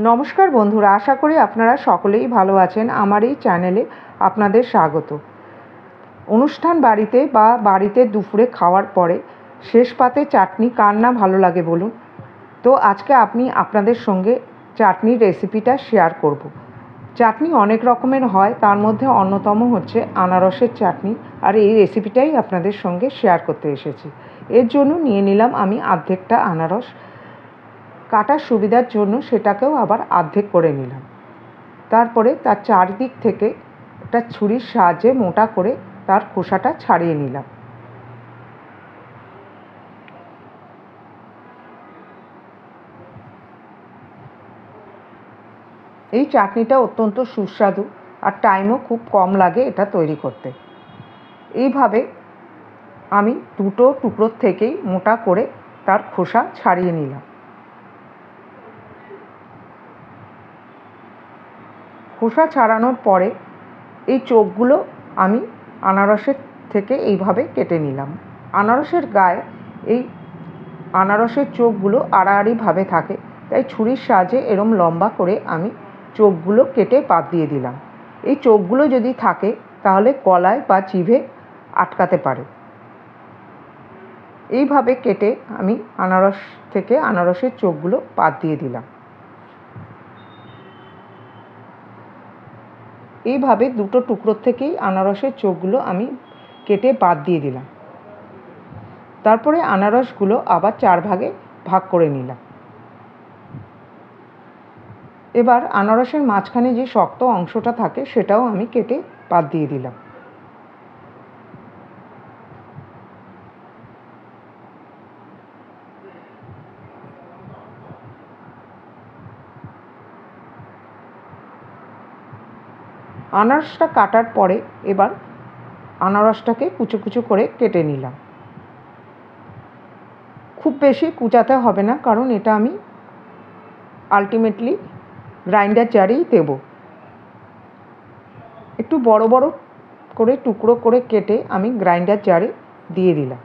নমস্কার বন্ধুরা, আশা করি আপনারা সকলেই ভালো আছেন। আমার এই চ্যানেলে আপনাদের স্বাগত। অনুষ্ঠান বাড়িতে বা বাড়িতে দুপুরে খাওয়ার পরে শেষ পাতে চাটনি কার না ভালো লাগে বলুন। তো আজকে আমি আপনাদের সঙ্গে চাটনির রেসিপিটা শেয়ার করব। চাটনি অনেক রকমের হয়, তার মধ্যে অন্যতম হচ্ছে আনারসের চাটনি, আর এই রেসিপিটাই আপনাদের সঙ্গে শেয়ার করতে এসেছি। এর জন্য নিয়ে নিলাম আমি অর্ধেকটা আনারস। কাটার সুবিধার জন্য সেটাকেও আবার অর্ধেক করে নিলাম। তারপরে তার চারদিক থেকে একটা ছুরির সাহায্যে মোটা করে তার খোসাটা ছাড়িয়ে নিলাম। এই চাটনিটা অত্যন্ত সুস্বাদু আর টাইমও খুব কম লাগে এটা তৈরি করতে। এইভাবে আমি দুটো টুকরোর থেকেই মোটা করে তার খোসা ছাড়িয়ে নিলাম। খোসা ছাড়ানোর পরে এই চোখগুলো আমি আনারসের থেকে এইভাবে কেটে নিলাম। আনারসের গায়ে এই আনারসের চোখগুলো আড়াআড়িভাবে থাকে, তাই ছুরির সাহায্যে এরম লম্বা করে আমি চোখগুলো কেটে বাদ দিয়ে দিলাম। এই চোখগুলো যদি থাকে তাহলে গলায় বা জিভে আটকাতে পারে। এইভাবে কেটে আমি আনারস থেকে আনারসের চোখগুলো বাদ দিয়ে দিলাম। এইভাবে দুটো টুকরোর থেকেই আনারসের চোখগুলো আমি কেটে বাদ দিয়ে দিলাম। তারপরে আনারসগুলো আবার 4 ভাগে ভাগ করে নিলাম। এবার আনারসের মাঝখানে যে শক্ত অংশটা থাকে সেটাও আমি কেটে বাদ দিয়ে দিলাম। আনারসটা কাটার পরে এবার আনারসটাকে কুচো কুচো করে কেটে নিলাম। খুব বেশি কুচাতে হবে না, কারণ এটা আমি আলটিমেটলি গ্রাইন্ডার জারেই দেব। একটু বড় বড় করে টুকরো করে কেটে আমি গ্রাইন্ডার জারে দিয়ে দিলাম।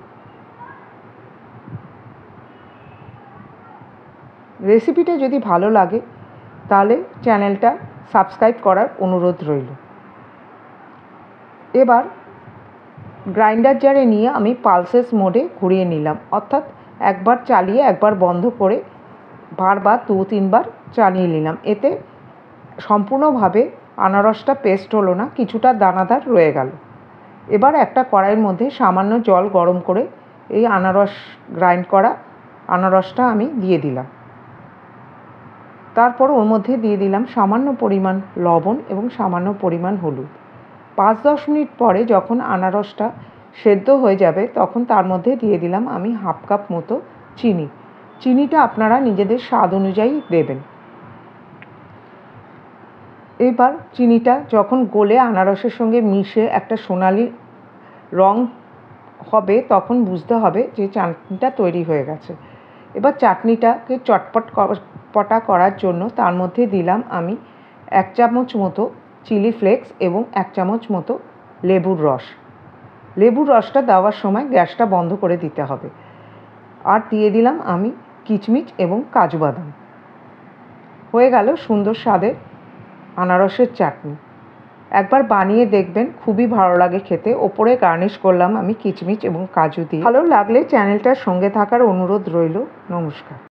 রেসিপিটা যদি ভালো লাগে তাহলে চ্যানেলটা সাবস্ক্রাইব করার অনুরোধ রইল। এবার গ্রাইন্ডার জারে নিয়ে আমি পালসেস মোডে ঘুরিয়ে নিলাম, অর্থাৎ একবার চালিয়ে একবার বন্ধ করে বারবার 2-3 বার চালিয়ে নিলাম। এতে সম্পূর্ণভাবে আনারসটা পেস্ট হলো না, কিছুটা দানাদার রয়ে গেল। এবার একটা কড়াইয়ের মধ্যে সামান্য জল গরম করে এই আনারস গ্রাইন্ড করা আনারসটা আমি দিয়ে দিলাম। তারপর ওর মধ্যে দিয়ে দিলাম সামান্য পরিমাণ লবণ এবং সামান্য পরিমাণ হলুদ। 5-10 মিনিট পরে যখন আনারসটা সেদ্ধ হয়ে যাবে তখন তার মধ্যে দিয়ে দিলাম আমি 1/2 কাপ মতো চিনি। চিনিটা আপনারা নিজেদের স্বাদ অনুযায়ী দেবেন। এবার চিনিটা যখন গলে আনারসের সঙ্গে মিশে একটা সোনালি রং হবে তখন বুঝতে হবে যে চাটনিটা তৈরি হয়ে গেছে। এবার চাটনিটাকে চটপটা করার জন্য তার মধ্যে দিলাম আমি 1 চামচ মতো চিলি ফ্লেক্স এবং 1 চামচ মতো লেবুর রস। লেবুর রসটা দেওয়ার সময় গ্যাসটা বন্ধ করে দিতে হবে। আর দিয়ে দিলাম আমি কিচমিচ এবং কাজু বাদাম। হয়ে গেল সুন্দর স্বাদের আনারসের চাটনি। একবার বানিয়ে দেখবেন, খুবই ভালো লাগে খেতে। ওপরে গার্নিশ করলাম আমি কিচমিচ এবং কাজু দিয়ে। ভালো লাগলে চ্যানেলটার সঙ্গে থাকার অনুরোধ রইল। নমস্কার।